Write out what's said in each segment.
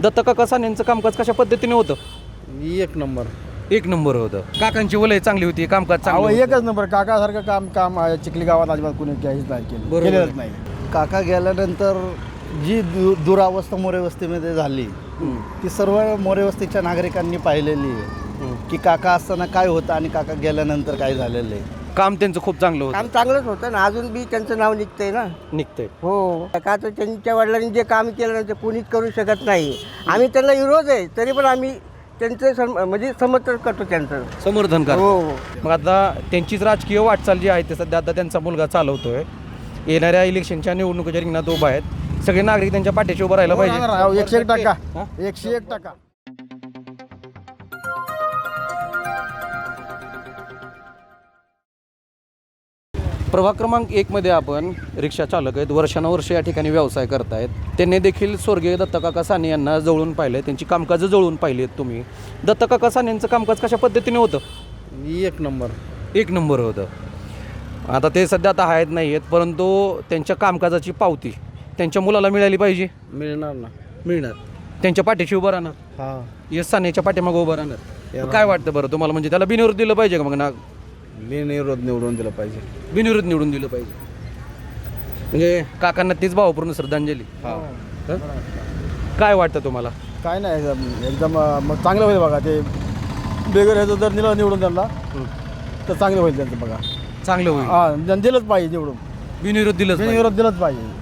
दत्त काका सानेंचं कामकाज कशा पद्धतीने होतं? एक नंबर. एक नंबर होतं. काकांची वलय चांगली होती, कामकाज चांगलं होतं. एकच नंबर. काकासारखं काम चिखली गावात अजिबात कोणी काहीच नाही बरोबर. केलेलंच नाही. काका गेल्यानंतर जी दुरावस्था मोरेवस्तीमध्ये झाली ती सर्व मोरेवस्तीच्या नागरिकांनी पाहिलेली आहे की काका असताना काय होतं आणि काका गेल्यानंतर काय झालेलं आहे. काम त्यांचं खूप चांगलं होतं. काम चांगलंच होतं ना, अजून बी त्यांचं नाव निघतंय ना. निघतंय. हो, का तर त्यांच्या वडिलांनी जे काम केलं ना ते कोणीच करू शकत नाही. आम्ही त्यांना विरोध आहे, तरी पण आम्ही त्यांचं म्हणजे समर्थन करतो त्यांचं. समर्थन करा. हो. मग आता त्यांचीच राजकीय वाटचाल जी आहे ते सध्या आता त्यांचा मुलगा चालवतोय. येणाऱ्या इलेक्शनच्या निवडणुकीच्या रिंगणात उभा आहेत. सगळे नागरिक त्यांच्या पाठीशी उभं राहायला पाहिजे. 101%. 101%. प्रभाग क्रमांक 1 मध्ये आपण रिक्षा चालक आहेत, वर्षानुवर्ष या ठिकाणी व्यवसाय करतायत. त्यांनी देखील स्वर्गीय दत्तकाका साने यांना जवळून पाहिलं, त्यांची कामकाजं जवळून पाहिली आहेत तुम्ही. दत्तकाका सानेंचं कामकाज कशा पद्धतीने होतं? एक नंबर. एक नंबर होतं. आता ते सध्या आता आहेत नाही आहेत, परंतु त्यांच्या कामकाजाची पावती त्यांच्या मुलाला मिळाली पाहिजे. मिळणार ना. मिळणार. त्यांच्या पाठीशी उभं राहणार. हा. यश सानेच्या पाठीमागं उभं राहणार. काय वाटतं बरं तुम्हाला, म्हणजे त्याला बिनविरोध दिलं पाहिजे का? मग ना बिनविरोध निवडून दिलं पाहिजे. बिनविरोध निवडून दिलं पाहिजे, म्हणजे काकांना तीच भावपूर्ण श्रद्धांजली. हं? काय वाटतं तुम्हाला? काय नाही, एकदम मग चांगलं होईल बघा. ते बेगर ह्याचं जर निवडून त्यांना तर चांगलं होईल त्यांचं बघा. चांगलं होईल. हां, दिलंच पाहिजे निवडून. बिनविरोध दिलं पाहिजे. बिनविरोध दिलंच पाहिजे.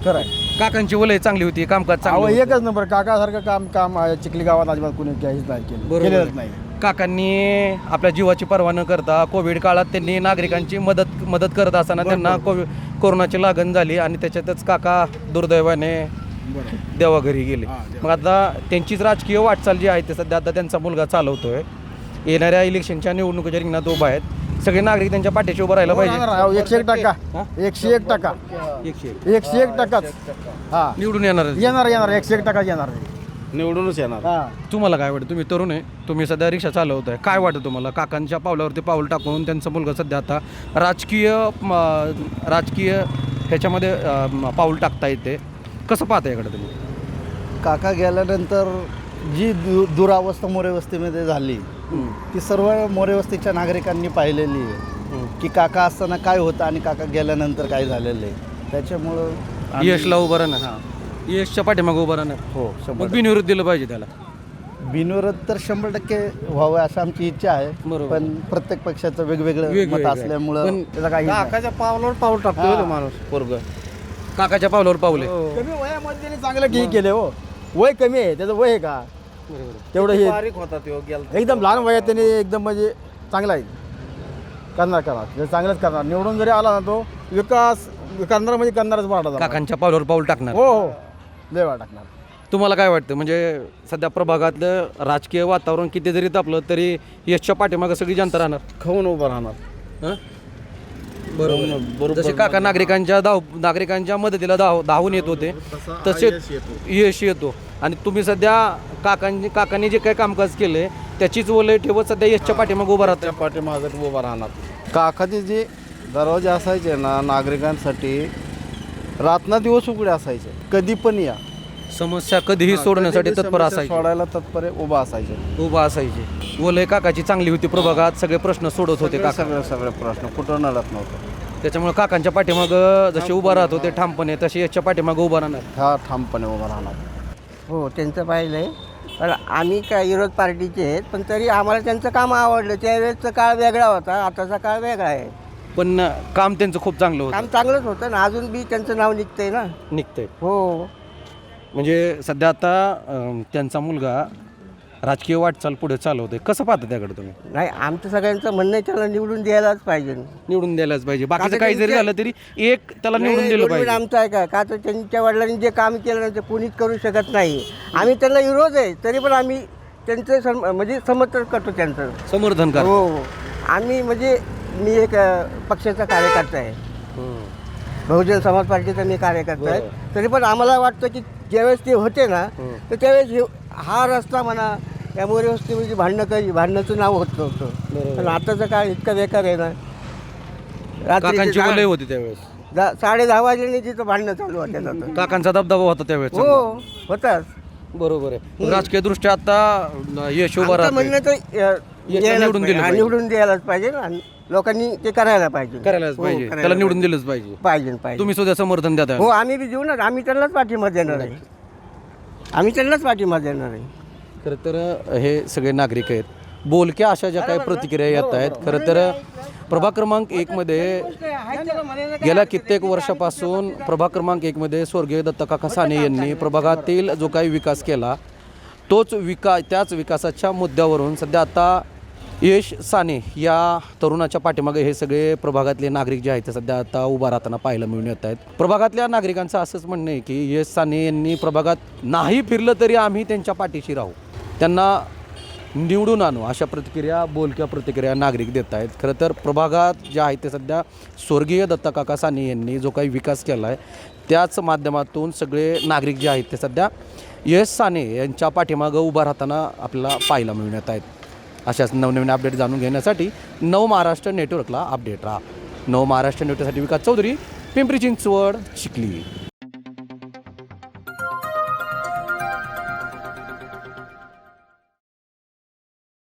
खरं आहे. काकांची वलय चांगली होती, कामकाज चांगलं होतं. एकच नंबर. काकासारखं काम चिखली गावात अजिबात कोणी काहीच नाही केलेलंच नाही. काकांनी आपल्या जीवाची पर्वा न करता कोविड काळात त्यांनी नागरिकांची मदत करत असताना त्यांना कोरोनाची लागण झाली आणि त्याच्यातच काका दुर्दैवाने देवाघरी गेले. मग आता त्यांचीच राजकीय वाटचाल जी आहे ते सध्या आता त्यांचा मुलगा चालवतोय. येणाऱ्या इलेक्शनच्या निवडणुकीच्या रिंगणात उभा आहेत. सगळे नागरिक त्यांच्या पाठीशी उभं राहायला पाहिजे. 101%. 101%. 101%. हा, निवडून येणार. 101% येणार. निवडूनच येणार. तुम्हाला काय वाटतं? तुम्ही तरुण आहे, तुम्ही सध्या रिक्षा चालवताय. काय वाटतं तुम्हाला? काकांच्या पावलावरती पाऊल टाकून त्यांचा मुलगा सध्या आता राजकीय ह्याच्यामध्ये पाऊल टाकता येते. कसं पाहता याकडे तुम्ही? काका गेल्यानंतर जी दुरावस्था मोरेवस्तीमध्ये झाली ती सर्व मोरेवस्तीच्या नागरिकांनी पाहिलेली आहे की काका असताना काय होतं आणि काका गेल्यानंतर काय झालेलं आहे. त्याच्यामुळं यशला उभं राहणार. यशच्या पाठीमागं उभं राहणार. हो, मग बिनविरोध दिलं पाहिजे त्याला. बिनविरोध तर 100% व्हावं असं आमची इच्छा आहे. बरोबर. पण प्रत्येक पक्षाचं वेगवेगळं मत असल्यामुळं त्याचा काही काकाच्या पावलावर पाऊल टाकतो तो माणूस पोरग. काकाच्या पावलावर पावले. कमी वयामध्ये त्यांनी चांगलं केले. हो, वय कमी आहे त्याचं. वय आहे का तेवढं हे बारीक होता तो गेला. एकदम लहान वयात त्यांनी एकदम म्हणजे चांगला आहे. करणार चांगलंच करणार. निवडून जरी आला ना तो विकास करणार म्हणजे करणारच वाटत. काकांच्या पावलावर पाऊल टाकणार. हो, लय वाट टाकणार. तुम्हाला काय वाटतं, म्हणजे सध्या प्रभागातलं राजकीय वातावरण किती जरी तापलं तरी यशच्या पाठीमागं सगळी जनता राहणार. खाऊन उभं राहणार. हं? बरोबर. जसे काका नागरिकांच्या मदतीला धावून येत होते तसे यश येतो. आणि तुम्ही सध्या काकांनी जे काही कामकाज केले त्याचीच वलय ठेवत सध्या यशच्या पाठीमागे उभा राहतात. पाठीमागं उभं राहणार. काकाचे जे दरवाजे असायचे ना नागरिकांसाठी, रातना दिवस उघडे असायचे. कधी पण या, समस्या कधीही सोडण्यासाठी तत्पर असायचे. सोडायला तत्पर उभा असायचे. वलय काकाची चांगली होती. प्रभागात सगळे प्रश्न सोडत होते काका. सगळे प्रश्न कुठं नडत नव्हतं. त्याच्यामुळे काकांच्या पाठीमागं जसे उभा राहत होते ठामपणे तसे यशच्या पाठीमागं उभा राहणार. हा, ठामपणे उभा राहणार. हो, त्यांचं पाहिलं आहे. पण आम्ही काय विरोध पार्टीचे आहेत, पण तरी आम्हाला त्यांचं काम आवडलं. त्यावेळेसचा काळ वेगळा होता, आताचा काळ वेगळा आहे. पण काम त्यांचं खूप चांगलं होतं. काम चांगलंच होतं ना, अजून बी त्यांचं नाव निघतंय ना. निघतंय. हो. म्हणजे सध्या आता त्यांचा मुलगा राजकीय वाटचाल पुढे चालवतोय. कसं पाहता त्याकडे तुम्ही? नाही, आमचं सगळ्यांचं म्हणणं आहे त्याला निवडून द्यायलाच पाहिजे. निवडून द्यायलाच पाहिजे. बाकीचं काही जरी झालं तरी एक त्याला निवडून दिलं पाहिजे. आमचं आहे का तर त्यांच्या वडिलांनी जे काम केलं ना ते कोणीच करू शकत नाही. आम्ही त्यांना विरोध आहे, तरी पण आम्ही त्यांचं म्हणजे समर्थन करतो त्यांचं. समर्थन करा. हो. आम्ही म्हणजे मी एक पक्षाचा कार्यकर्ता आहे. बहुजन समाज पार्टीचा मी कार्यकर्ता आहे. तरी पण आम्हाला वाटतं की ज्यावेळेस ते होते ना तर त्यावेळेस हा रस्ता म्हणा या मोरेवस्तीमध्ये भांडणाचं नाव होत नव्हतं. पण आताचा काळ इतका बेकार आहे ना. काकांची वलय होती त्यावेळेस. 10:30 वाजल्याने तिथं भांडणं चालू होत्या. काकांचा दबदबा होता त्यावेळेस. हो, होताच. बरोबर आहे. राजकीय दृष्ट्या आता यश उभा आमचं राहतंय. म्हणणं तर याला निवडून दिलं पाहिजे. निवडून द्यायलाच पाहिजे आणि लोकांनी ते करायला पाहिजे. करायलाच हो, पाहिजे, करायला त्याला निवडून दिलंच पाहिजे. पाहिजे. तुम्ही सुद्धा समर्थन देता. हो, आम्ही बी देऊ ना, आम्ही त्यांनाच पाठिंबा देणार आहे. आम्ही त्यांनाच पाठिंबा देणार आहे. खरं तर हे सगळे नागरिक आहेत. बोलक्या अशा ज्या काही प्रतिक्रिया येत आहेत. खरं तर प्रभाग क्रमांक 1 मध्ये गेल्या कित्येक वर्षापासून प्रभाग क्रमांक 1 मध्ये स्वर्गीय दत्तकाका साने यांनी प्रभागातील जो काही विकास केला त्याच विकासाच्या मुद्द्यावरून सध्या आता यश साने या तरुणाच्या पाठीमागे हे सगळे प्रभागातले नागरिक जे आहेत ते सध्या आता उभा राहताना पाहायला मिळून येत आहेत. प्रभागातल्या नागरिकांचं असंच म्हणणं आहे की यश साने यांनी प्रभागात नाही फिरलं तरी आम्ही त्यांच्या पाठीशी राहू, त्यांना निवडून आणू, अशा बोलक्या प्रतिक्रिया नागरिक देत आहेत. खरं तर प्रभागात जे आहे ते सध्या स्वर्गीय दत्तकाका साने यांनी जो काही विकास केला आहे त्याच माध्यमातून सगळे नागरिक जे आहेत ते सध्या यश साने यांच्या पाठीमागं उभा राहताना आपल्याला पाहायला मिळून येत आहेत. अशाच नवनवीन अपडेट जाणून घेण्यासाठी नव महाराष्ट्र नेटवर्कला अपडेट राहा. नव महाराष्ट्र नेटवर्कसाठी विकास चौधरी, पिंपरी चिंचवड, चिखली.